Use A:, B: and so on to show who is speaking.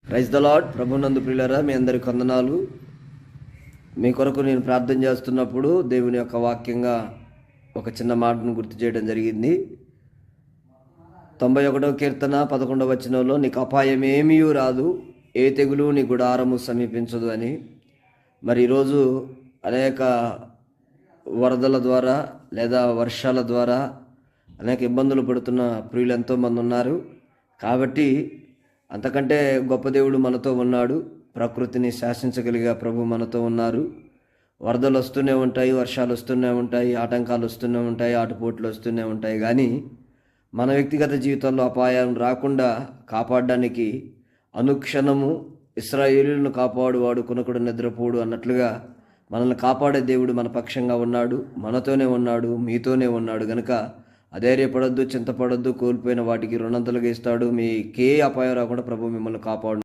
A: Praise the lord. ప్రభునందు ప్రియులారా, మీ అందరికి వందనాలు. మీ కొరకు నేను ప్రార్థన చేస్తున్నప్పుడు దేవుని యొక్క వాక్యంగా ఒక చిన్న మాటను గుర్తు చేయడం జరిగింది. 91వ కీర్తన 11వ వచనంలో, నీకు అపాయం ఏమీ రాదు, ఏ తెగులు నీ గుడారము సమీపించదు అని. మరి ఈరోజు అనేక వరదల ద్వారా లేదా వర్షాల ద్వారా అనేక ఇబ్బందులు పడుతున్న ప్రియులు ఎంతోమంది ఉన్నారు. కాబట్టి అంతకంటే గొప్ప దేవుడు మనతో ఉన్నాడు. ప్రకృతిని శాసించగలిగే ప్రభు మనతో ఉన్నారు. వరదలు వస్తూనే ఉంటాయి, వర్షాలు వస్తూనే ఉంటాయి, ఆటంకాలు వస్తూనే ఉంటాయి, ఆటుపోట్లు వస్తూనే ఉంటాయి. కానీ మన వ్యక్తిగత జీవితంలో అపాయం రాకుండా కాపాడడానికి అనుక్షణము ఇశ్రాయేలులను కాపాడువాడు కునకుడు నిద్రపోడు అన్నట్లుగా మనల్ని కాపాడే దేవుడు మన పక్షంగా ఉన్నాడు, మనతోనే ఉన్నాడు, మీతోనే ఉన్నాడు. గనుక అధైర్యపడొద్దు, చింతపడొద్దు. కోల్పోయిన వాటికి రుణంతలుగా ఇస్తాడు. మీకే అపాయం రాకుండా ప్రభు మిమ్మల్ని కాపాడు.